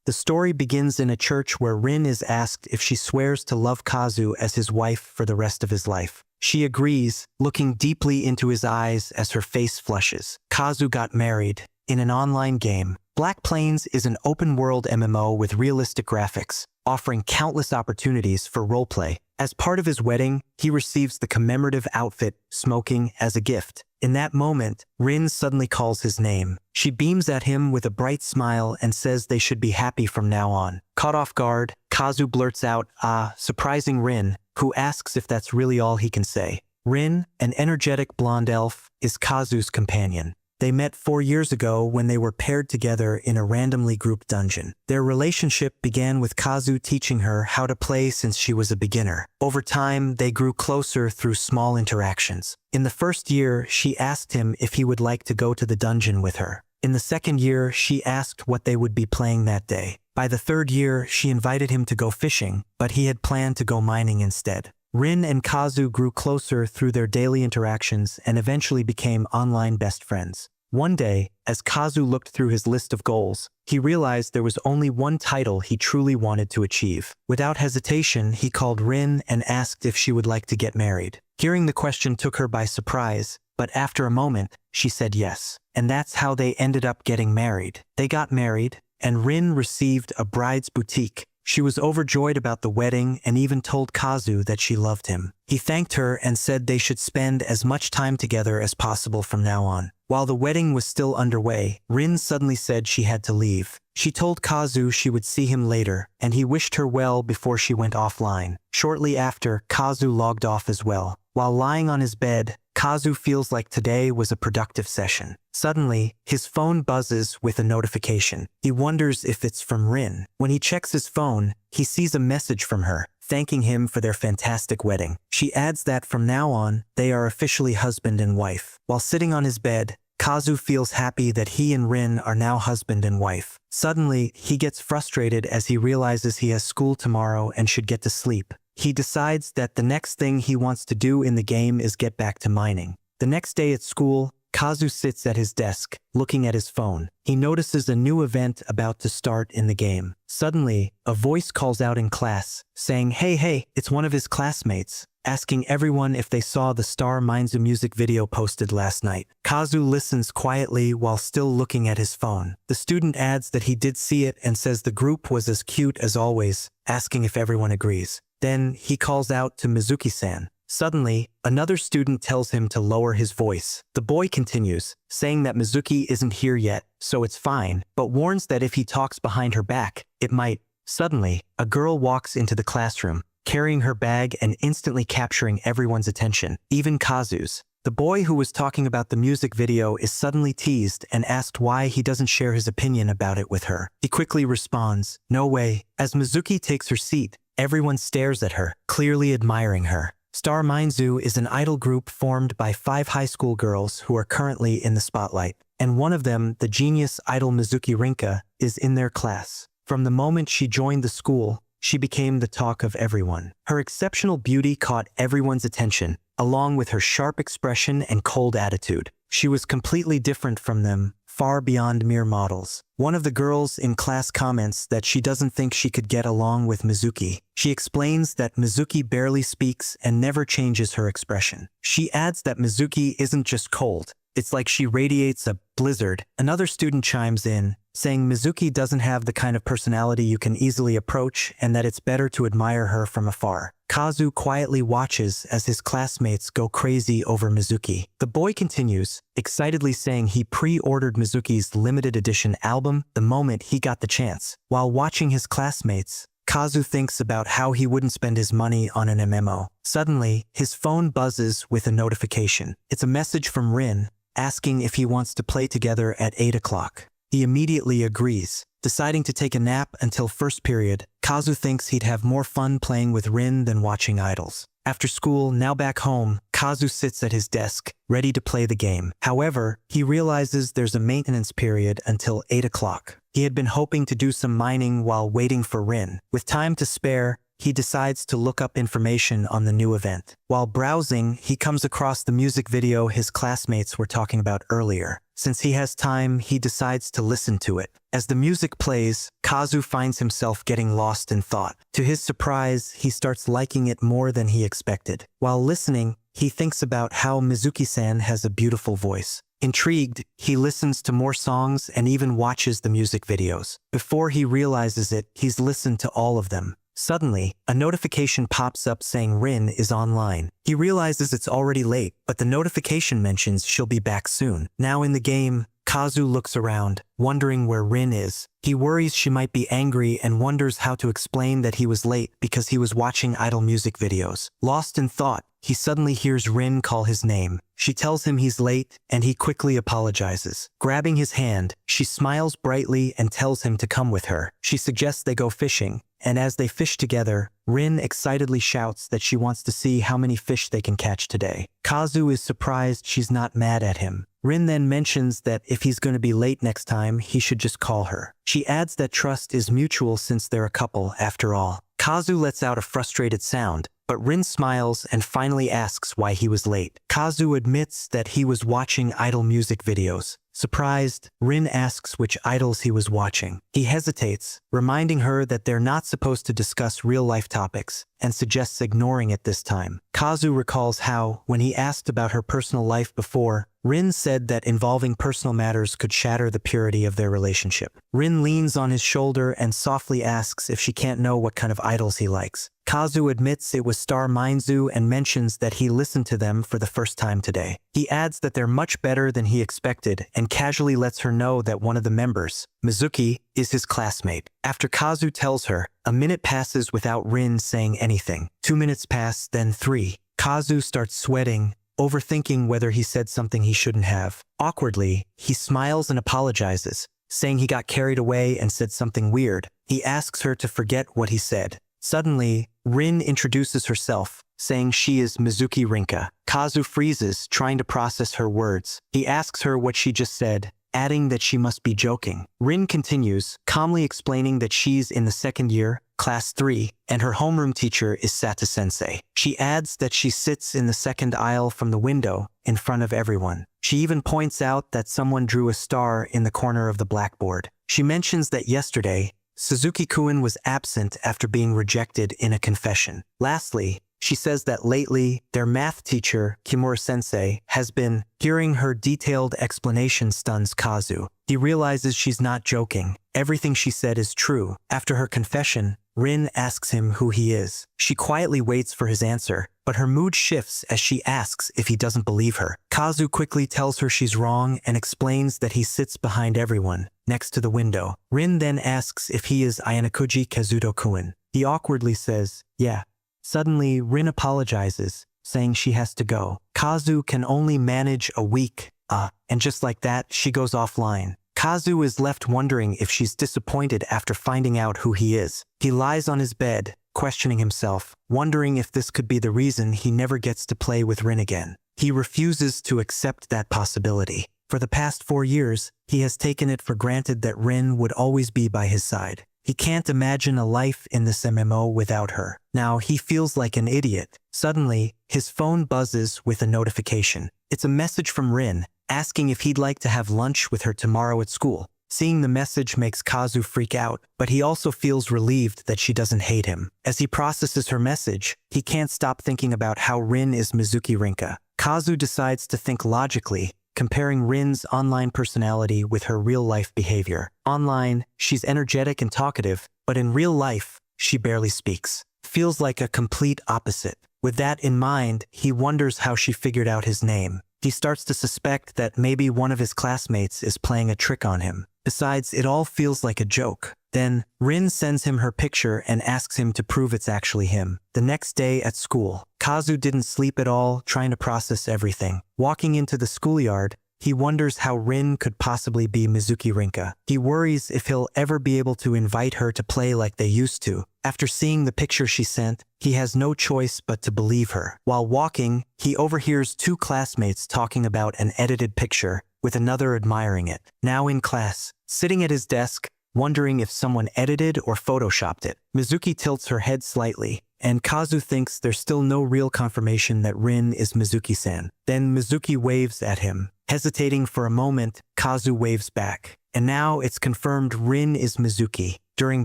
The story begins in a church where Rin is asked if she swears to love Kazu as his wife for the rest of his life. She agrees, looking deeply into his eyes as her face flushes. Kazu got married in an online game. Black Plains is an open-world MMO with realistic graphics, offering countless opportunities for roleplay. As part of his wedding, he receives the commemorative outfit, smoking, as a gift. In that moment, Rin suddenly calls his name. She beams at him with a bright smile and says they should be happy from now on. Caught off guard, Kazu blurts out, "Ah," surprising Rin, who asks if that's really all he can say. Rin, an energetic blonde elf, is Kazu's companion. They met 4 years ago when they were paired together in a randomly grouped dungeon. Their relationship began with Kazu teaching her how to play since she was a beginner. Over time, they grew closer through small interactions. In the first year, she asked him if he would like to go to the dungeon with her. In the second year, she asked what they would be playing that day. By the third year, she invited him to go fishing, but he had planned to go mining instead. Rin and Kazu grew closer through their daily interactions and eventually became online best friends. One day, as Kazu looked through his list of goals, he realized there was only one title he truly wanted to achieve. Without hesitation, he called Rin and asked if she would like to get married. Hearing the question took her by surprise, but after a moment, she said yes. And that's how they ended up getting married. They got married, and Rin received a bride's boutique. She was overjoyed about the wedding and even told Kazu that she loved him. He thanked her and said they should spend as much time together as possible from now on. While the wedding was still underway, Rin suddenly said she had to leave. She told Kazu she would see him later, and he wished her well before she went offline. Shortly after, Kazu logged off as well. While lying on his bed, Kazu feels like today was a productive session. Suddenly, his phone buzzes with a notification. He wonders if it's from Rin. When he checks his phone, he sees a message from her, thanking him for their fantastic wedding. She adds that from now on, they are officially husband and wife. While sitting on his bed, Kazu feels happy that he and Rin are now husband and wife. Suddenly, he gets frustrated as he realizes he has school tomorrow and should get to sleep. He decides that the next thing he wants to do in the game is get back to mining. The next day at school, Kazu sits at his desk, looking at his phone. He notices a new event about to start in the game. Suddenly, a voice calls out in class, saying, hey, it's one of his classmates, asking everyone if they saw the Star Mines music video posted last night. Kazu listens quietly while still looking at his phone. The student adds that he did see it and says the group was as cute as always, asking if everyone agrees. Then he calls out to Mizuki-san. Suddenly, another student tells him to lower his voice. The boy continues, saying that Mizuki isn't here yet, so it's fine, but warns that if he talks behind her back, it might. Suddenly, a girl walks into the classroom, carrying her bag and instantly capturing everyone's attention, even Kazu's. The boy who was talking about the music video is suddenly teased and asked why he doesn't share his opinion about it with her. He quickly responds, "No way." As Mizuki takes her seat, everyone stares at her, clearly admiring her. Star Mainzu is an idol group formed by 5 high school girls who are currently in the spotlight, and one of them, the genius idol Mizuki Rinka, is in their class. From the moment she joined the school, she became the talk of everyone. Her exceptional beauty caught everyone's attention, along with her sharp expression and cold attitude. She was completely different from them, far beyond mere models. One of the girls in class comments that she doesn't think she could get along with Mizuki. She explains that Mizuki barely speaks and never changes her expression. She adds that Mizuki isn't just cold, it's like she radiates a blizzard. Another student chimes in, saying Mizuki doesn't have the kind of personality you can easily approach and that it's better to admire her from afar. Kazu quietly watches as his classmates go crazy over Mizuki. The boy continues, excitedly saying he pre-ordered Mizuki's limited edition album the moment he got the chance. While watching his classmates, Kazu thinks about how he wouldn't spend his money on an MMO. Suddenly, his phone buzzes with a notification. It's a message from Rin, asking if he wants to play together at 8 o'clock. He immediately agrees. Deciding to take a nap until first period, Kazu thinks he'd have more fun playing with Rin than watching idols. After school, now back home, Kazu sits at his desk, ready to play the game. However, he realizes there's a maintenance period until 8 o'clock. He had been hoping to do some mining while waiting for Rin. With time to spare, he decides to look up information on the new event. While browsing, he comes across the music video his classmates were talking about earlier. Since he has time, he decides to listen to it. As the music plays, Kazu finds himself getting lost in thought. To his surprise, he starts liking it more than he expected. While listening, he thinks about how Mizuki-san has a beautiful voice. Intrigued, he listens to more songs and even watches the music videos. Before he realizes it, he's listened to all of them. Suddenly, a notification pops up saying Rin is online. He realizes it's already late, but the notification mentions she'll be back soon. Now in the game, Kazu looks around, wondering where Rin is. He worries she might be angry and wonders how to explain that he was late because he was watching idol music videos. Lost in thought, he suddenly hears Rin call his name. She tells him he's late, and he quickly apologizes. Grabbing his hand, she smiles brightly and tells him to come with her. She suggests they go fishing, and as they fish together, Rin excitedly shouts that she wants to see how many fish they can catch today. Kazu is surprised she's not mad at him. Rin then mentions that if he's going to be late next time, he should just call her. She adds that trust is mutual since they're a couple after all. Kazu lets out a frustrated sound, but Rin smiles and finally asks why he was late. Kazu admits that he was watching idol music videos. Surprised, Rin asks which idols he was watching. He hesitates, reminding her that they're not supposed to discuss real-life topics, and suggests ignoring it this time. Kazu recalls how, when he asked about her personal life before, Rin said that involving personal matters could shatter the purity of their relationship. Rin leans on his shoulder and softly asks if she can't know what kind of idols he likes. Kazu admits it was Star Mainzu and mentions that he listened to them for the first time today. He adds that they're much better than he expected and casually lets her know that one of the members, Mizuki, is his classmate. After Kazu tells her, a minute passes without Rin saying anything. 2 minutes pass, then 3. Kazu starts sweating, overthinking whether he said something he shouldn't have. Awkwardly, he smiles and apologizes, saying he got carried away and said something weird. He asks her to forget what he said. Suddenly, Rin introduces herself, saying she is Mizuki Rinka. Kazu freezes, trying to process her words. He asks her what she just said, adding that she must be joking. Rin continues, calmly explaining that she's in the second year, class 3, and her homeroom teacher is Sata-sensei. She adds that she sits in the second aisle from the window, in front of everyone. She even points out that someone drew a star in the corner of the blackboard. She mentions that yesterday, Suzuki-kun was absent after being rejected in a confession. Lastly, she says that lately, their math teacher, Kimura-sensei, has been. Hearing her detailed explanation stuns Kazu. He realizes she's not joking. Everything she said is true. After her confession, Rin asks him who he is. She quietly waits for his answer, but her mood shifts as she asks if he doesn't believe her. Kazu quickly tells her she's wrong and explains that he sits behind everyone, next to the window. Rin then asks if he is Ayanokuji Kazuto-kun. He awkwardly says, yeah. Suddenly, Rin apologizes, saying she has to go. Kazu can only manage a week, and just like that, she goes offline. Kazu is left wondering if she's disappointed after finding out who he is. He lies on his bed, questioning himself, wondering if this could be the reason he never gets to play with Rin again. He refuses to accept that possibility. For the past 4 years, he has taken it for granted that Rin would always be by his side. He can't imagine a life in this MMO without her. Now he feels like an idiot. Suddenly, his phone buzzes with a notification. It's a message from Rin, asking if he'd like to have lunch with her tomorrow at school. Seeing the message makes Kazu freak out, but he also feels relieved that she doesn't hate him. As he processes her message, he can't stop thinking about how Rin is Mizuki Rinka. Kazu decides to think logically, comparing Rin's online personality with her real-life behavior. Online, she's energetic and talkative, but in real life, she barely speaks. Feels like a complete opposite. With that in mind, he wonders how she figured out his name. He starts to suspect that maybe one of his classmates is playing a trick on him. Besides, it all feels like a joke. Then, Rin sends him her picture and asks him to prove it's actually him. The next day at school, Kazu didn't sleep at all, trying to process everything. Walking into the schoolyard, he wonders how Rin could possibly be Mizuki Rinka. He worries if he'll ever be able to invite her to play like they used to. After seeing the picture she sent, he has no choice but to believe her. While walking, he overhears 2 classmates talking about an edited picture, with another admiring it. Now in class, sitting at his desk, wondering if someone edited or photoshopped it. Mizuki tilts her head slightly, and Kazu thinks there's still no real confirmation that Rin is Mizuki-san. Then Mizuki waves at him. Hesitating for a moment, Kazu waves back. And now it's confirmed Rin is Mizuki. During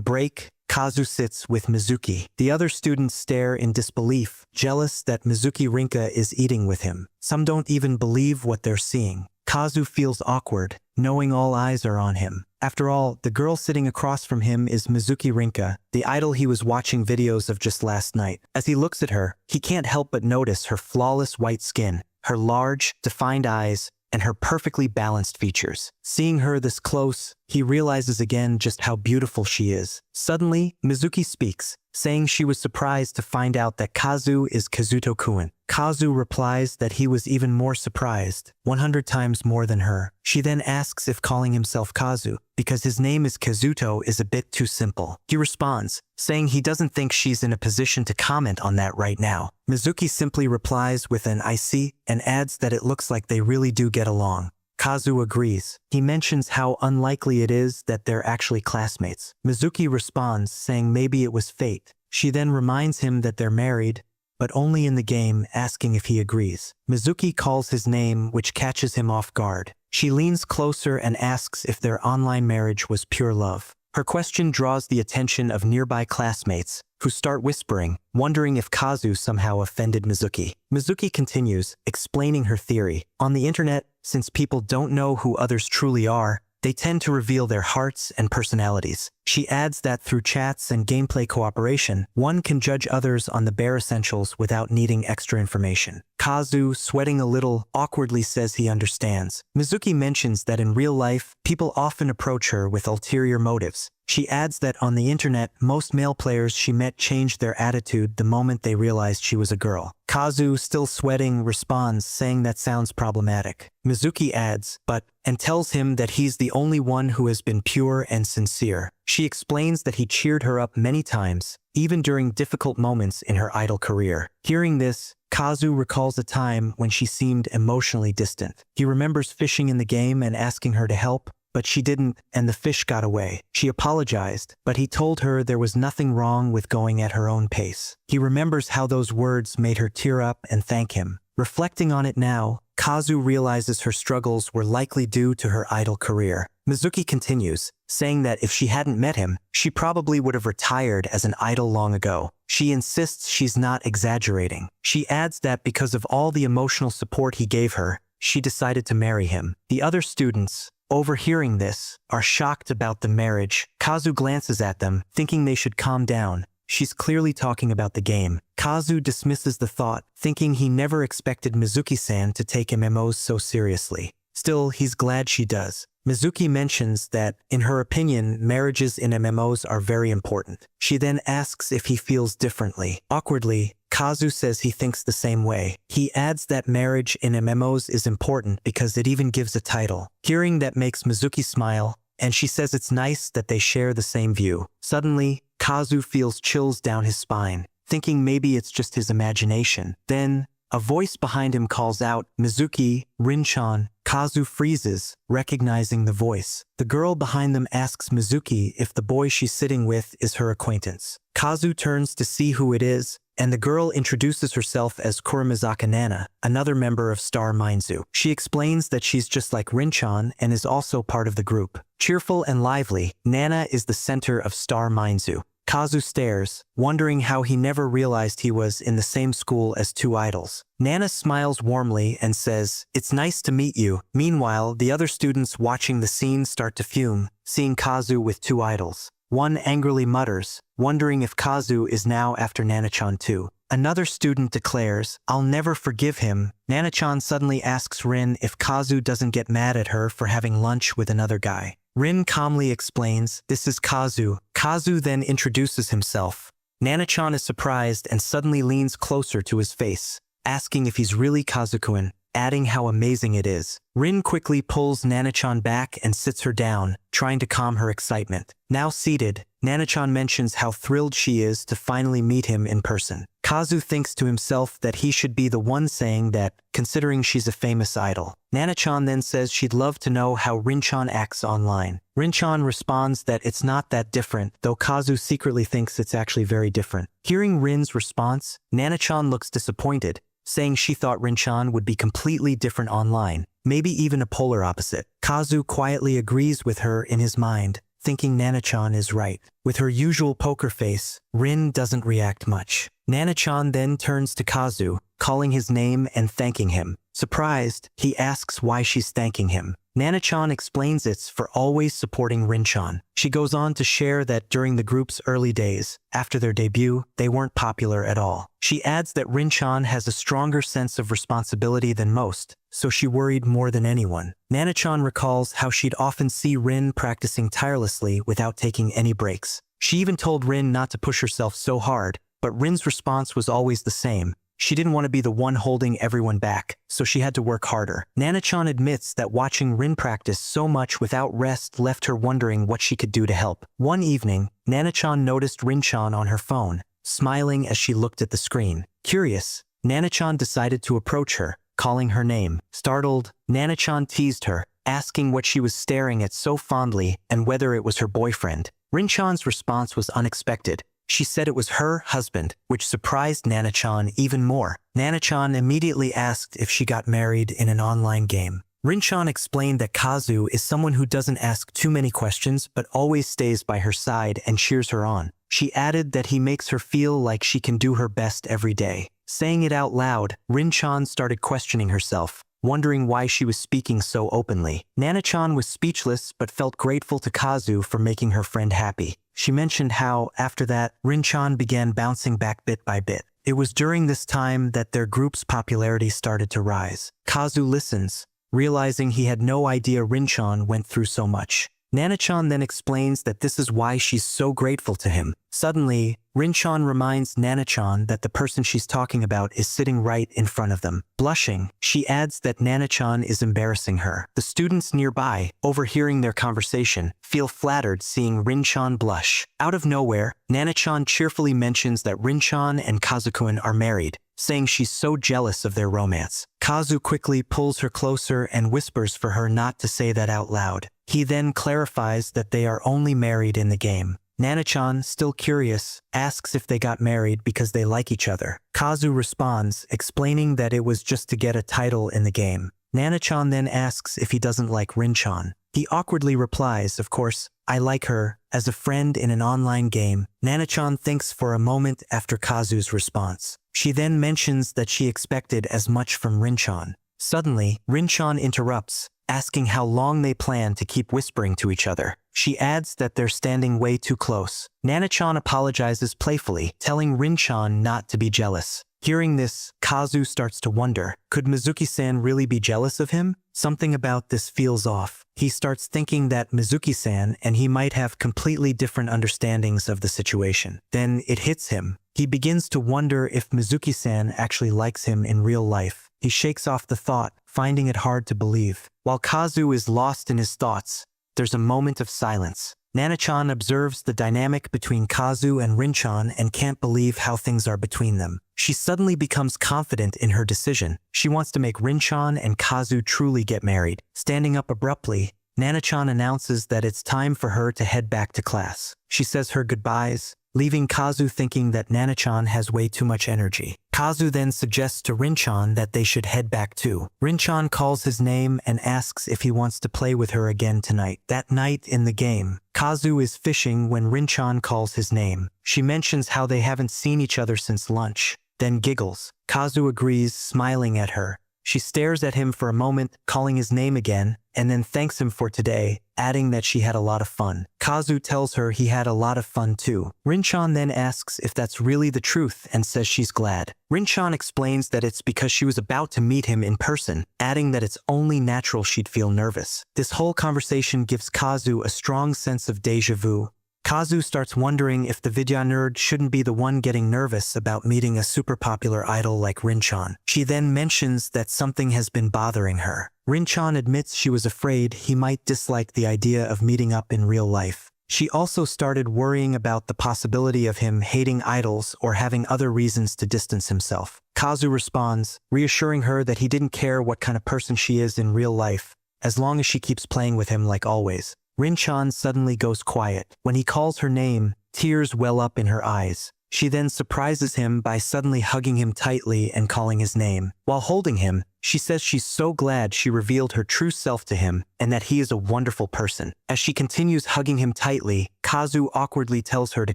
break, Kazu sits with Mizuki. The other students stare in disbelief, jealous that Mizuki Rinka is eating with him. Some don't even believe what they're seeing. Kazu feels awkward, knowing all eyes are on him. After all, the girl sitting across from him is Mizuki Rinka, the idol he was watching videos of just last night. As he looks at her, he can't help but notice her flawless white skin, her large, defined eyes, and her perfectly balanced features. Seeing her this close, he realizes again just how beautiful she is. Suddenly, Mizuki speaks, saying she was surprised to find out that Kazu is Kazuto-kun. Kazu replies that he was even more surprised, 100 times more than her. She then asks if calling himself Kazu, because his name is Kazuto, is a bit too simple. He responds, saying he doesn't think she's in a position to comment on that right now. Mizuki simply replies with an "I see," and adds that it looks like they really do get along. Kazu agrees. He mentions how unlikely it is that they're actually classmates. Mizuki responds, saying maybe it was fate. She then reminds him that they're married, but only in the game, asking if he agrees. Mizuki calls his name, which catches him off guard. She leans closer and asks if their online marriage was pure love. Her question draws the attention of nearby classmates, who start whispering, wondering if Kazu somehow offended Mizuki. Mizuki continues, explaining her theory. On the internet, since people don't know who others truly are, they tend to reveal their hearts and personalities. She adds that through chats and gameplay cooperation, one can judge others on the bare essentials without needing extra information. Kazu, sweating a little, awkwardly says he understands. Mizuki mentions that in real life, people often approach her with ulterior motives. She adds that on the internet, most male players she met changed their attitude the moment they realized she was a girl. Kazu, still sweating, responds, saying that sounds problematic. Mizuki adds, and tells him that he's the only one who has been pure and sincere. She explains that he cheered her up many times, even during difficult moments in her idol career. Hearing this, Kazu recalls a time when she seemed emotionally distant. He remembers fishing in the game and asking her to help, but she didn't, and the fish got away. She apologized, but he told her there was nothing wrong with going at her own pace. He remembers how those words made her tear up and thank him. Reflecting on it now, Kazu realizes her struggles were likely due to her idol career. Mizuki continues, saying that if she hadn't met him, she probably would have retired as an idol long ago. She insists she's not exaggerating. She adds that because of all the emotional support he gave her, she decided to marry him. The other students, overhearing this, are shocked about the marriage. Kazu glances at them, thinking they should calm down. She's clearly talking about the game. Kazu dismisses the thought, thinking he never expected Mizuki-san to take MMOs so seriously. Still, he's glad she does. Mizuki mentions that, in her opinion, marriages in MMOs are very important. She then asks if he feels differently. Awkwardly, Kazu says he thinks the same way. He adds that marriage in MMOs is important because it even gives a title. Hearing that makes Mizuki smile, and she says it's nice that they share the same view. Suddenly, Kazu feels chills down his spine, thinking maybe it's just his imagination. Then, a voice behind him calls out, "Mizuki, Rin-chan." Kazu freezes, recognizing the voice. The girl behind them asks Mizuki if the boy she's sitting with is her acquaintance. Kazu turns to see who it is, and the girl introduces herself as Kuramizaka Nana, another member of Star Mainzu. She explains that she's just like Rin-chan and is also part of the group. Cheerful and lively, Nana is the center of Star Mainzu. Kazu stares, wondering how he never realized he was in the same school as two idols. Nana smiles warmly and says, "It's nice to meet you." Meanwhile, the other students watching the scene start to fume, seeing Kazu with two idols. One angrily mutters, wondering if Kazu is now after Nana-chan too. Another student declares, "I'll never forgive him." Nana-chan suddenly asks Rin if Kazu doesn't get mad at her for having lunch with another guy. Rin calmly explains, "This is Kazu." Kazu then introduces himself. Nana-chan is surprised and suddenly leans closer to his face, asking if he's really Kazu-kun, adding how amazing it is. Rin quickly pulls Nana-chan back and sits her down, trying to calm her excitement. Now seated, Nana-chan mentions how thrilled she is to finally meet him in person. Kazu thinks to himself that he should be the one saying that, considering she's a famous idol. Nana-chan then says she'd love to know how Rin-chan acts online. Rin-chan responds that it's not that different, though Kazu secretly thinks it's actually very different. Hearing Rin's response, Nana-chan looks disappointed, saying she thought Rin-chan would be completely different online, maybe even a polar opposite. Kazu quietly agrees with her in his mind, thinking Nana-chan is right. With her usual poker face, Rin doesn't react much. Nana-chan then turns to Kazu, calling his name and thanking him. Surprised, he asks why she's thanking him. Nana-chan explains it's for always supporting Rin-chan. She goes on to share that during the group's early days, after their debut, they weren't popular at all. She adds that Rin-chan has a stronger sense of responsibility than most, so she worried more than anyone. Nana-chan recalls how she'd often see Rin practicing tirelessly without taking any breaks. She even told Rin not to push herself so hard, but Rin's response was always the same. She didn't want to be the one holding everyone back, so she had to work harder. Nana-chan admits that watching Rin practice so much without rest left her wondering what she could do to help. One evening, Nana-chan noticed Rin-chan on her phone, smiling as she looked at the screen. Curious, Nana-chan decided to approach her, calling her name. Startled, Nana-chan teased her, asking what she was staring at so fondly and whether it was her boyfriend. Rin-chan's response was unexpected. She said it was her husband, which surprised Nana-chan even more. Nana-chan immediately asked if she got married in an online game. Rin-chan explained that Kazu is someone who doesn't ask too many questions but always stays by her side and cheers her on. She added that he makes her feel like she can do her best every day. Saying it out loud, Rin-chan started questioning herself, wondering why she was speaking so openly. Nana-chan was speechless but felt grateful to Kazu for making her friend happy. She mentioned how, after that, Rin-chan began bouncing back bit by bit. It was during this time that their group's popularity started to rise. Kazu listens, realizing he had no idea Rin-chan went through so much. Nana-chan then explains that this is why she's so grateful to him. Suddenly, Rin-chan reminds Nana-chan that the person she's talking about is sitting right in front of them. Blushing, she adds that Nana-chan is embarrassing her. The students nearby, overhearing their conversation, feel flattered seeing Rin-chan blush. Out of nowhere, Nana-chan cheerfully mentions that Rin-chan and Kazu-kun are married, saying she's so jealous of their romance. Kazu quickly pulls her closer and whispers for her not to say that out loud. He then clarifies that they are only married in the game. Nana-chan, still curious, asks if they got married because they like each other. Kazu responds, explaining that it was just to get a title in the game. Nana-chan then asks if he doesn't like Rin-chan. He awkwardly replies, of course, I like her, as a friend in an online game. Nana-chan thinks for a moment after Kazu's response. She then mentions that she expected as much from Rin-chan. Suddenly, Rin-chan interrupts, asking how long they plan to keep whispering to each other. She adds that they're standing way too close. Nana-chan apologizes playfully, telling Rin-chan not to be jealous. Hearing this, Kazu starts to wonder, could Mizuki-san really be jealous of him? Something about this feels off. He starts thinking that Mizuki-san and he might have completely different understandings of the situation. Then it hits him. He begins to wonder if Mizuki-san actually likes him in real life. He shakes off the thought, finding it hard to believe. While Kazu is lost in his thoughts, there's a moment of silence. Nana-chan observes the dynamic between Kazu and Rin-chan and can't believe how things are between them. She suddenly becomes confident in her decision. She wants to make Rin-chan and Kazu truly get married. Standing up abruptly, Nana-chan announces that it's time for her to head back to class. She says her goodbyes, leaving Kazu thinking that Nana-chan has way too much energy. Kazu then suggests to Rin-chan that they should head back too. Rin-chan calls his name and asks if he wants to play with her again tonight. That night in the game, Kazu is fishing when Rin-chan calls his name. She mentions how they haven't seen each other since lunch, then giggles. Kazu agrees, smiling at her. She stares at him for a moment, calling his name again, and then thanks him for today, adding that she had a lot of fun. Kazu tells her he had a lot of fun too. Rin-chan then asks if that's really the truth and says she's glad. Rin-chan explains that it's because she was about to meet him in person, adding that it's only natural she'd feel nervous. This whole conversation gives Kazu a strong sense of déjà vu. Kazu starts wondering if the Vidya nerd shouldn't be the one getting nervous about meeting a super popular idol like Rin-chan. She then mentions that something has been bothering her. Rin-chan admits she was afraid he might dislike the idea of meeting up in real life. She also started worrying about the possibility of him hating idols or having other reasons to distance himself. Kazu responds, reassuring her that he didn't care what kind of person she is in real life, as long as she keeps playing with him like always. Rin-chan suddenly goes quiet. When he calls her name, tears well up in her eyes. She then surprises him by suddenly hugging him tightly and calling his name. While holding him, she says she's so glad she revealed her true self to him and that he is a wonderful person. As she continues hugging him tightly, Kazu awkwardly tells her to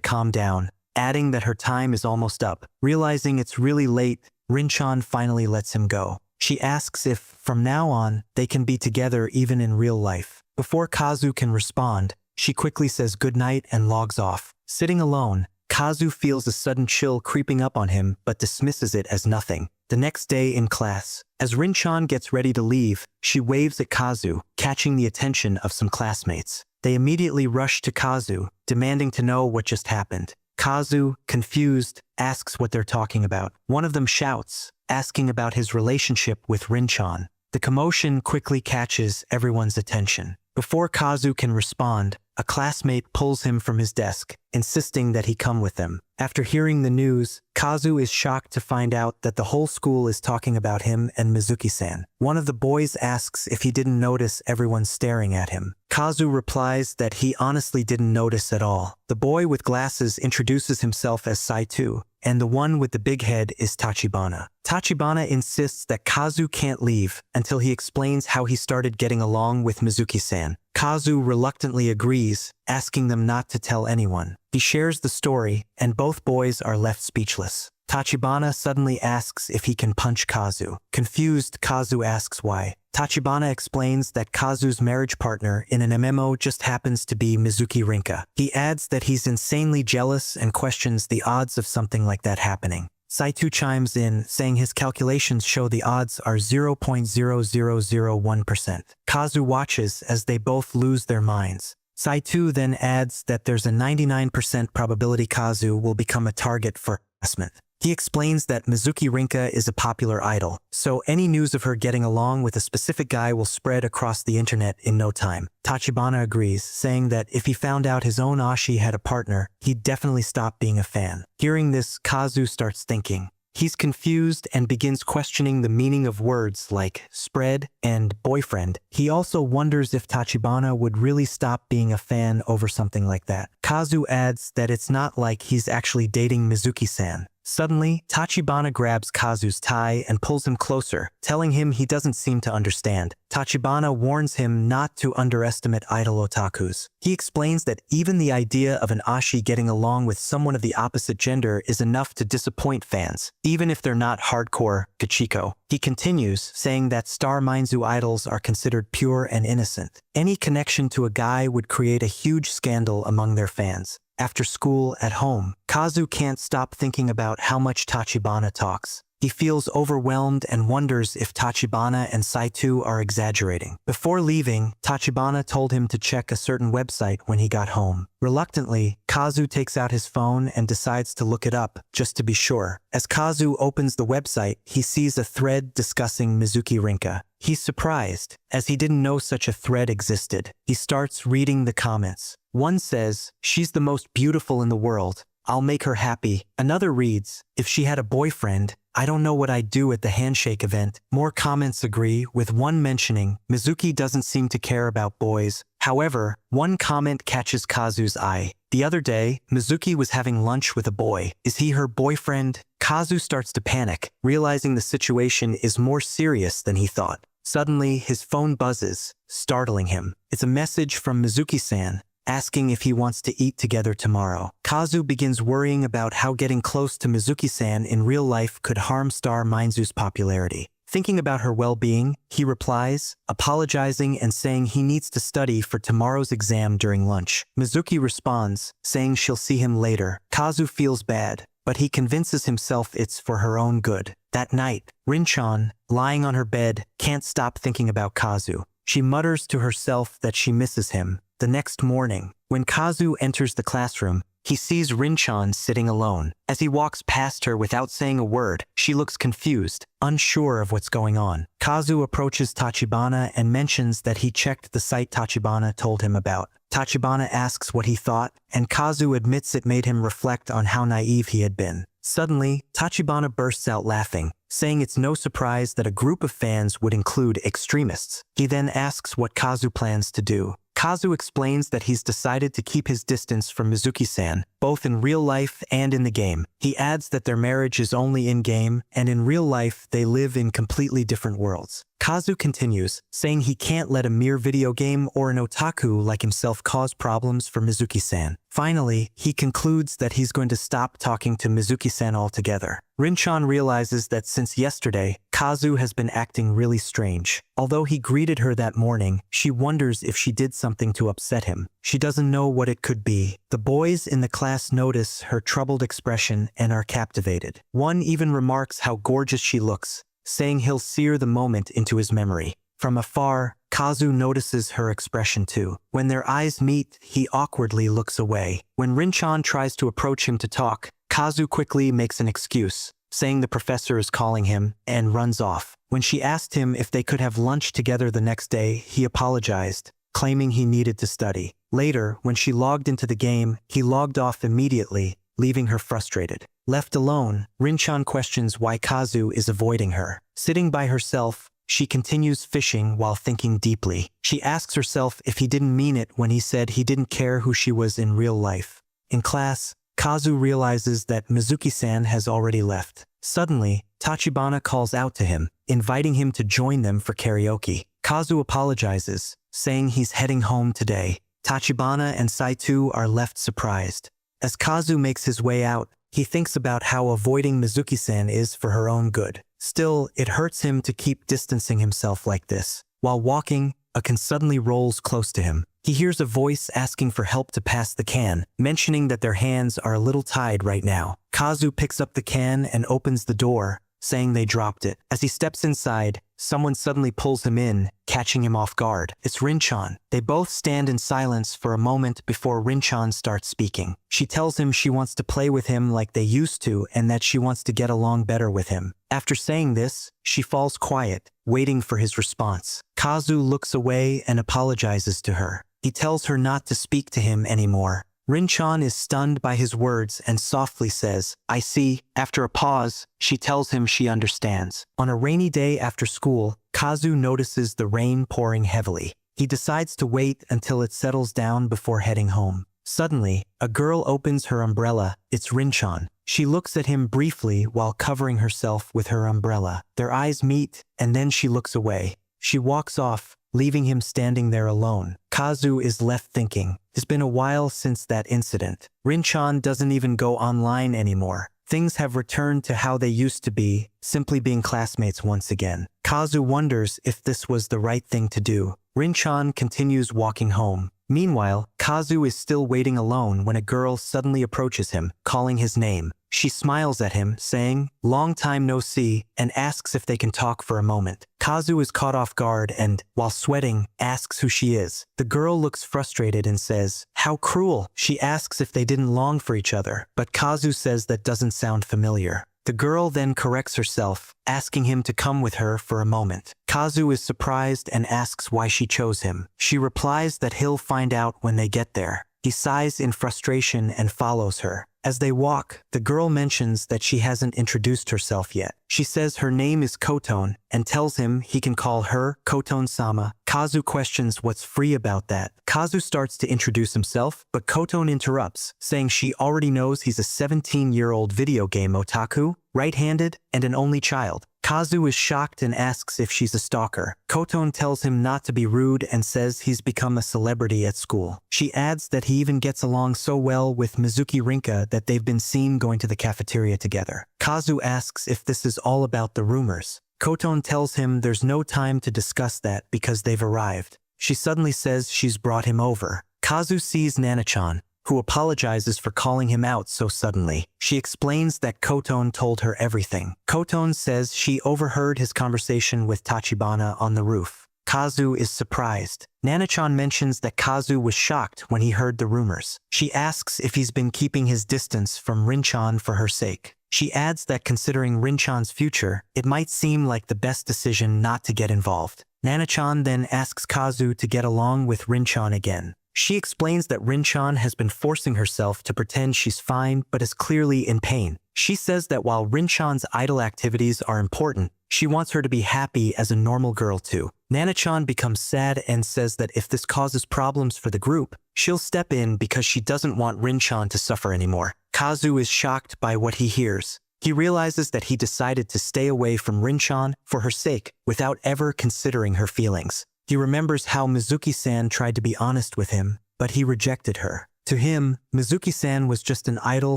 calm down, adding that her time is almost up. Realizing it's really late, Rin-chan finally lets him go. She asks if, from now on, they can be together even in real life. Before Kazu can respond, she quickly says goodnight and logs off. Sitting alone, Kazu feels a sudden chill creeping up on him but dismisses it as nothing. The next day in class, as Rin-chan gets ready to leave, she waves at Kazu, catching the attention of some classmates. They immediately rush to Kazu, demanding to know what just happened. Kazu, confused, asks what they're talking about. One of them shouts, asking about his relationship with Rin-chan. The commotion quickly catches everyone's attention. Before Kazu can respond, a classmate pulls him from his desk, insisting that he come with them. After hearing the news, Kazu is shocked to find out that the whole school is talking about him and Mizuki-san. One of the boys asks if he didn't notice everyone staring at him. Kazu replies that he honestly didn't notice at all. The boy with glasses introduces himself as Saitu, and the one with the big head is Tachibana. Tachibana insists that Kazu can't leave until he explains how he started getting along with Mizuki-san. Kazu reluctantly agrees, asking them not to tell anyone. He shares the story, and both boys are left speechless. Tachibana suddenly asks if he can punch Kazu. Confused, Kazu asks why. Tachibana explains that Kazu's marriage partner in an MMO just happens to be Mizuki Rinka. He adds that he's insanely jealous and questions the odds of something like that happening. Saitu chimes in, saying his calculations show the odds are 0.0001%. Kazu watches as they both lose their minds. Saitu then adds that there's a 99% probability Kazu will become a target for harassment. He explains that Mizuki Rinka is a popular idol, so any news of her getting along with a specific guy will spread across the internet in no time. Tachibana agrees, saying that if he found out his own Ashi had a partner, he'd definitely stop being a fan. Hearing this, Kazu starts thinking. He's confused and begins questioning the meaning of words like spread and boyfriend. He also wonders if Tachibana would really stop being a fan over something like that. Kazu adds that it's not like he's actually dating Mizuki-san. Suddenly, Tachibana grabs Kazu's tie and pulls him closer, telling him he doesn't seem to understand. Tachibana warns him not to underestimate idol otakus. He explains that even the idea of an Ashi getting along with someone of the opposite gender is enough to disappoint fans, even if they're not hardcore gachiko. He continues, saying that Star Mainzu idols are considered pure and innocent. Any connection to a guy would create a huge scandal among their fans. After school, at home, Kazu can't stop thinking about how much Tachibana talks. He feels overwhelmed and wonders if Tachibana and Saitu are exaggerating. Before leaving, Tachibana told him to check a certain website when he got home. Reluctantly, Kazu takes out his phone and decides to look it up, just to be sure. As Kazu opens the website, he sees a thread discussing Mizuki Rinka. He's surprised, as he didn't know such a thread existed. He starts reading the comments. One says, "She's the most beautiful in the world. I'll make her happy." Another reads, "If she had a boyfriend, I don't know what I'd do at the handshake event." More comments agree, with one mentioning, "Mizuki doesn't seem to care about boys." However, one comment catches Kazu's eye. The other day, Mizuki was having lunch with a boy. Is he her boyfriend? Kazu starts to panic, realizing the situation is more serious than he thought. Suddenly, his phone buzzes, startling him. It's a message from Mizuki-san, asking if he wants to eat together tomorrow. Kazu begins worrying about how getting close to Mizuki-san in real life could harm Star Mainzu's popularity. Thinking about her well-being, he replies, apologizing and saying he needs to study for tomorrow's exam during lunch. Mizuki responds, saying she'll see him later. Kazu feels bad, but he convinces himself it's for her own good. That night, Rin-chan, lying on her bed, can't stop thinking about Kazu. She mutters to herself that she misses him. The next morning, when Kazu enters the classroom, he sees Rinchan sitting alone. As he walks past her without saying a word, she looks confused, unsure of what's going on. Kazu approaches Tachibana and mentions that he checked the site Tachibana told him about. Tachibana asks what he thought, and Kazu admits it made him reflect on how naive he had been. Suddenly, Tachibana bursts out laughing, saying it's no surprise that a group of fans would include extremists. He then asks what Kazu plans to do. Kazu explains that he's decided to keep his distance from Mizuki-san, both in real life and in the game. He adds that their marriage is only in-game, and in real life they live in completely different worlds. Kazu continues, saying he can't let a mere video game or an otaku like himself cause problems for Mizuki-san. Finally, he concludes that he's going to stop talking to Mizuki-san altogether. Rinchan realizes that since yesterday, Kazu has been acting really strange. Although he greeted her that morning, she wonders if she did something to upset him. She doesn't know what it could be. The boys in the class notice her troubled expression and are captivated. One even remarks how gorgeous she looks, saying he'll sear the moment into his memory. From afar, Kazu notices her expression too. When their eyes meet, he awkwardly looks away. When Rinchan tries to approach him to talk, Kazu quickly makes an excuse, saying the professor is calling him, and runs off. When she asked him if they could have lunch together the next day, he apologized, claiming he needed to study. Later, when she logged into the game, he logged off immediately, leaving her frustrated. Left alone, Rinchan questions why Kazu is avoiding her. Sitting by herself, she continues fishing while thinking deeply. She asks herself if he didn't mean it when he said he didn't care who she was in real life. In class, Kazu realizes that Mizuki-san has already left. Suddenly, Tachibana calls out to him, inviting him to join them for karaoke. Kazu apologizes, saying he's heading home today. Tachibana and Saito are left surprised. As Kazu makes his way out, he thinks about how avoiding Mizuki-san is for her own good. Still, it hurts him to keep distancing himself like this. While walking, a can suddenly rolls close to him. He hears a voice asking for help to pass the can, mentioning that their hands are a little tied right now. Kazu picks up the can and opens the door, saying they dropped it. As he steps inside, someone suddenly pulls him in, catching him off guard. It's Rinchan. They both stand in silence for a moment before Rinchan starts speaking. She tells him she wants to play with him like they used to and that she wants to get along better with him. After saying this, she falls quiet, waiting for his response. Kazu looks away and apologizes to her. He tells her not to speak to him anymore. Rinchan is stunned by his words and softly says, "I see." After a pause, she tells him she understands. On a rainy day after school, Kazu notices the rain pouring heavily. He decides to wait until it settles down before heading home. Suddenly, a girl opens her umbrella. It's Rinchan. She looks at him briefly while covering herself with her umbrella. Their eyes meet, and then she looks away. She walks off, leaving him standing there alone. Kazu is left thinking. It's been a while since that incident. Rinchan doesn't even go online anymore. Things have returned to how they used to be, simply being classmates once again. Kazu wonders if this was the right thing to do. Rinchan continues walking home. Meanwhile, Kazu is still waiting alone when a girl suddenly approaches him, calling his name. She smiles at him, saying, "Long time no see," and asks if they can talk for a moment. Kazu is caught off guard and, while sweating, asks who she is. The girl looks frustrated and says, "How cruel." She asks if they didn't long for each other, but Kazu says that doesn't sound familiar. The girl then corrects herself, asking him to come with her for a moment. Kazu is surprised and asks why she chose him. She replies that he'll find out when they get there. He sighs in frustration and follows her. As they walk, the girl mentions that she hasn't introduced herself yet. She says her name is Koton and tells him he can call her Koton-sama. Kazu questions what's free about that. Kazu starts to introduce himself, but Koton interrupts, saying she already knows he's a 17-year-old video game otaku, right-handed, and an only child. Kazu is shocked and asks if she's a stalker. Koton tells him not to be rude and says he's become a celebrity at school. She adds that he even gets along so well with Mizuki Rinka that they've been seen going to the cafeteria together. Kazu asks if this is all about the rumors. Koton tells him there's no time to discuss that because they've arrived. She suddenly says she's brought him over. Kazu sees Nana-chan, who apologizes for calling him out so suddenly. She explains that Koton told her everything. Koton says she overheard his conversation with Tachibana on the roof. Kazu is surprised. Nana-chan mentions that Kazu was shocked when he heard the rumors. She asks if he's been keeping his distance from Rin-chan for her sake. She adds that considering Rin-chan's future, it might seem like the best decision not to get involved. Nana-chan then asks Kazu to get along with Rin-chan again. She explains that Rin-chan has been forcing herself to pretend she's fine but is clearly in pain. She says that while Rin-chan's idol activities are important, she wants her to be happy as a normal girl too. Nana-chan becomes sad and says that if this causes problems for the group, she'll step in because she doesn't want Rin-chan to suffer anymore. Kazu is shocked by what he hears. He realizes that he decided to stay away from Rin-chan for her sake without ever considering her feelings. He remembers how Mizuki-san tried to be honest with him, but he rejected her. To him, Mizuki-san was just an idol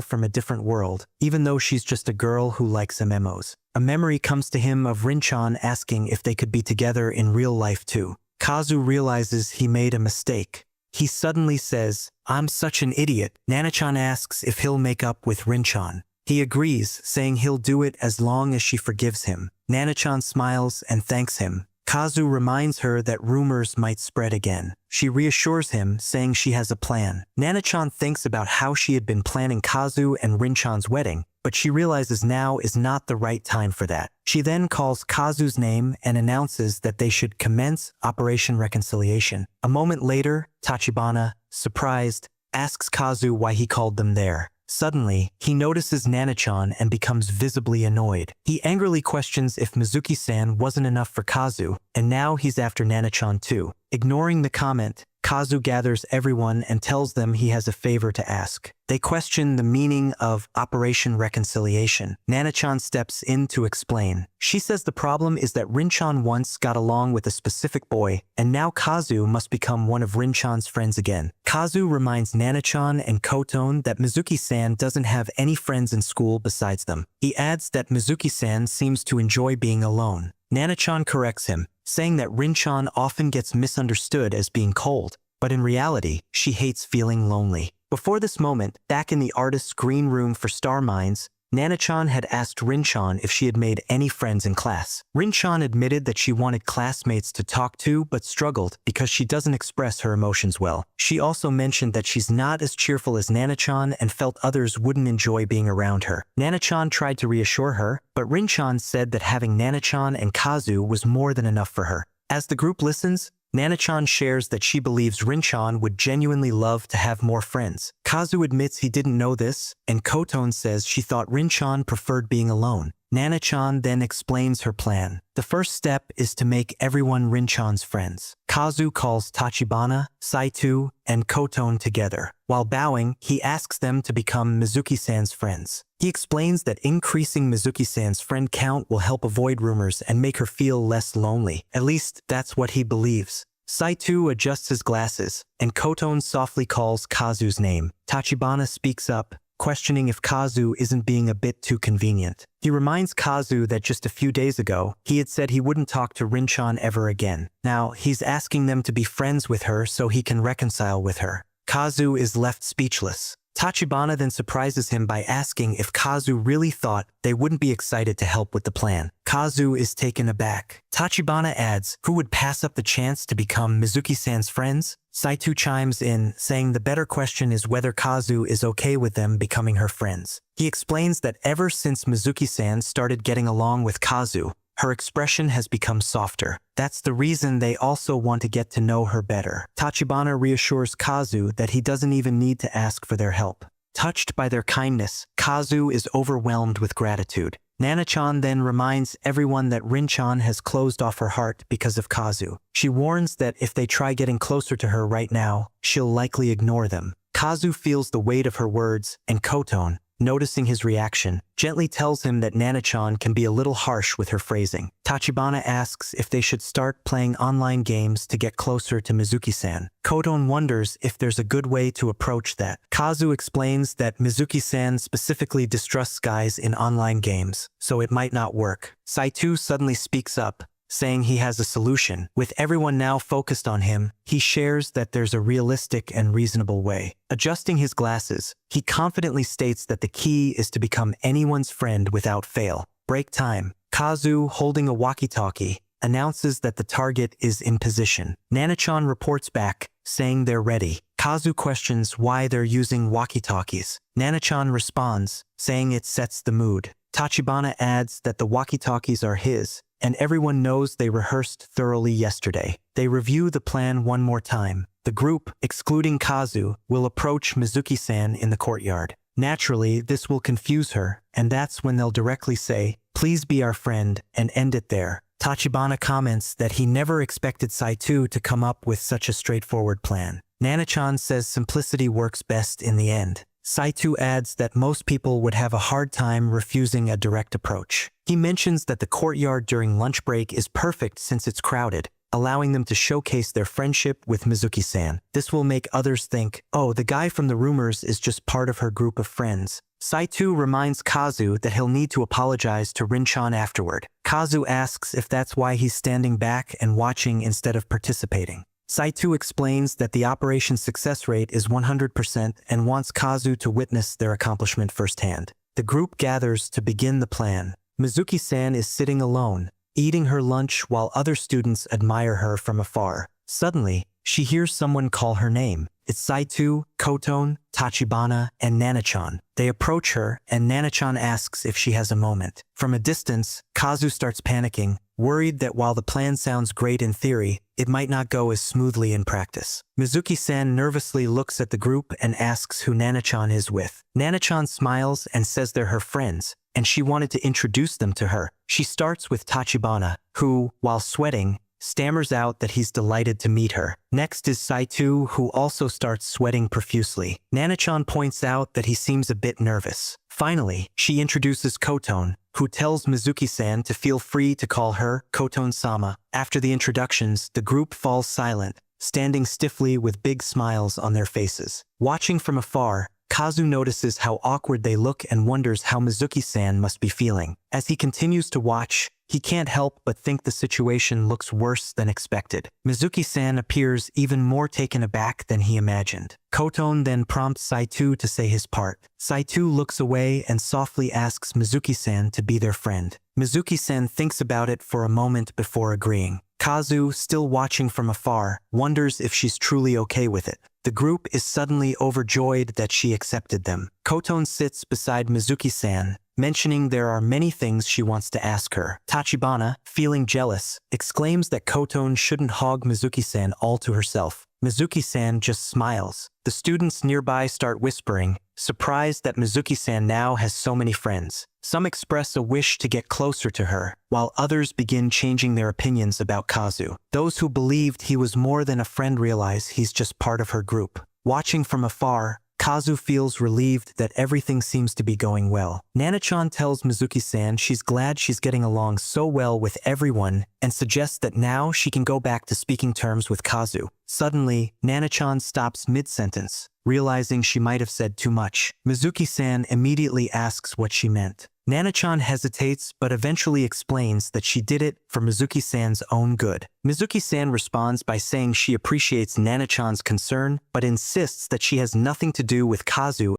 from a different world, even though she's just a girl who likes MMOs. A memory comes to him of Rin-chan asking if they could be together in real life too. Kazu realizes he made a mistake. He suddenly says, "I'm such an idiot." Nana-chan asks if he'll make up with Rin-chan. He agrees, saying he'll do it as long as she forgives him. Nana-chan smiles and thanks him. Kazu reminds her that rumors might spread again. She reassures him, saying she has a plan. Nana-chan thinks about how she had been planning Kazu and Rin-chan's wedding, but she realizes now is not the right time for that. She then calls Kazu's name and announces that they should commence Operation Reconciliation. A moment later, Tachibana, surprised, asks Kazu why he called them there. Suddenly, he notices Nana-chan and becomes visibly annoyed. He angrily questions if Mizuki-san wasn't enough for Kazu, and now he's after Nana-chan too. Ignoring the comment, Kazu gathers everyone and tells them he has a favor to ask. They question the meaning of Operation Reconciliation. Nana-chan steps in to explain. She says the problem is that Rin-chan once got along with a specific boy, and now Kazu must become one of Rin-chan's friends again. Kazu reminds Nana-chan and Koton that Mizuki-san doesn't have any friends in school besides them. He adds that Mizuki-san seems to enjoy being alone. Nana-chan corrects him, saying that Rin-chan often gets misunderstood as being cold, but in reality, she hates feeling lonely. Before this moment, back in the artist's green room for star mines, Nana-chan had asked Rin-chan if she had made any friends in class. Rin-chan admitted that she wanted classmates to talk to but struggled because she doesn't express her emotions well. She also mentioned that she's not as cheerful as Nana-chan and felt others wouldn't enjoy being around her. Nana-chan tried to reassure her, but Rin-chan said that having Nana-chan and Kazu was more than enough for her. As the group listens, Nana-chan shares that she believes Rin-chan would genuinely love to have more friends. Kazu admits he didn't know this, and Koton says she thought Rin-chan preferred being alone. Nana-chan then explains her plan. The first step is to make everyone Rin-chan's friends. Kazu calls Tachibana, Saito, and Koton together. While bowing, he asks them to become Mizuki-san's friends. He explains that increasing Mizuki-san's friend count will help avoid rumors and make her feel less lonely. At least, that's what he believes. Saito adjusts his glasses, and Koton softly calls Kazu's name. Tachibana speaks up, questioning if Kazu isn't being a bit too convenient. He reminds Kazu that just a few days ago, he had said he wouldn't talk to Rin-chan ever again. Now, he's asking them to be friends with her so he can reconcile with her. Kazu is left speechless. Tachibana then surprises him by asking if Kazu really thought they wouldn't be excited to help with the plan. Kazu is taken aback. Tachibana adds, who would pass up the chance to become Mizuki-san's friends? Saito chimes in, saying the better question is whether Kazu is okay with them becoming her friends. He explains that ever since Mizuki-san started getting along with Kazu, her expression has become softer. That's the reason they also want to get to know her better. Tachibana reassures Kazu that he doesn't even need to ask for their help. Touched by their kindness, Kazu is overwhelmed with gratitude. Nana-chan then reminds everyone that Rin-chan has closed off her heart because of Kazu. She warns that if they try getting closer to her right now, she'll likely ignore them. Kazu feels the weight of her words, and Koton, noticing his reaction, gently tells him that Nana-chan can be a little harsh with her phrasing. Tachibana asks if they should start playing online games to get closer to Mizuki-san. Koton wonders if there's a good way to approach that. Kazu explains that Mizuki-san specifically distrusts guys in online games, so it might not work. Saito suddenly speaks up, saying he has a solution. With everyone now focused on him, he shares that there's a realistic and reasonable way. Adjusting his glasses, he confidently states that the key is to become anyone's friend without fail. Break time. Kazu, holding a walkie-talkie, announces that the target is in position. Nana-chan reports back, saying they're ready. Kazu questions why they're using walkie-talkies. Nana-chan responds, saying it sets the mood. Tachibana adds that the walkie-talkies are his, and everyone knows they rehearsed thoroughly yesterday. They review the plan one more time. The group, excluding Kazu, will approach Mizuki-san in the courtyard. Naturally, this will confuse her, and that's when they'll directly say, "Please be our friend," and end it there. Tachibana comments that he never expected Saito to come up with such a straightforward plan. Nana-chan says simplicity works best in the end. Saito adds that most people would have a hard time refusing a direct approach. He mentions that the courtyard during lunch break is perfect since it's crowded, allowing them to showcase their friendship with Mizuki-san. This will make others think, oh, the guy from the rumors is just part of her group of friends. Saito reminds Kazu that he'll need to apologize to Rin-chan afterward. Kazu asks if that's why he's standing back and watching instead of participating. Saito explains that the operation's success rate is 100% and wants Kazu to witness their accomplishment firsthand. The group gathers to begin the plan. Mizuki-san is sitting alone, eating her lunch while other students admire her from afar. Suddenly, she hears someone call her name. It's Saito, Koton, Tachibana, and Nana-chan. They approach her, and Nana-chan asks if she has a moment. From a distance, Kazu starts panicking, worried that while the plan sounds great in theory, it might not go as smoothly in practice. Mizuki-san nervously looks at the group and asks who Nana-chan is with. Nana-chan smiles and says they're her friends, and she wanted to introduce them to her. She starts with Tachibana, who, while sweating, stammers out that he's delighted to meet her. Next is Saito, who also starts sweating profusely. Nana-chan points out that he seems a bit nervous. Finally, she introduces Koton, who tells Mizuki-san to feel free to call her Koton-sama. After the introductions, the group falls silent, standing stiffly with big smiles on their faces. Watching from afar, Kazu notices how awkward they look and wonders how Mizuki-san must be feeling. As he continues to watch, he can't help but think the situation looks worse than expected. Mizuki-san appears even more taken aback than he imagined. Koton then prompts Saito to say his part. Saito looks away and softly asks Mizuki-san to be their friend. Mizuki-san thinks about it for a moment before agreeing. Kazu, still watching from afar, wonders if she's truly okay with it. The group is suddenly overjoyed that she accepted them. Koton sits beside Mizuki-san, mentioning there are many things she wants to ask her. Tachibana, feeling jealous, exclaims that Koton shouldn't hog Mizuki-san all to herself. Mizuki-san just smiles. The students nearby start whispering, surprised that Mizuki-san now has so many friends. Some express a wish to get closer to her, while others begin changing their opinions about Kazu. Those who believed he was more than a friend realize he's just part of her group. Watching from afar, Kazu feels relieved that everything seems to be going well. Nana-chan tells Mizuki-san she's glad she's getting along so well with everyone and suggests that now she can go back to speaking terms with Kazu. Suddenly, Nana-chan stops mid-sentence, realizing she might have said too much. Mizuki-san immediately asks what she meant. Nana-chan hesitates but eventually explains that she did it for Mizuki-san's own good. Mizuki-san responds by saying she appreciates Nana-chan's concern but insists that she has nothing to do with Kazu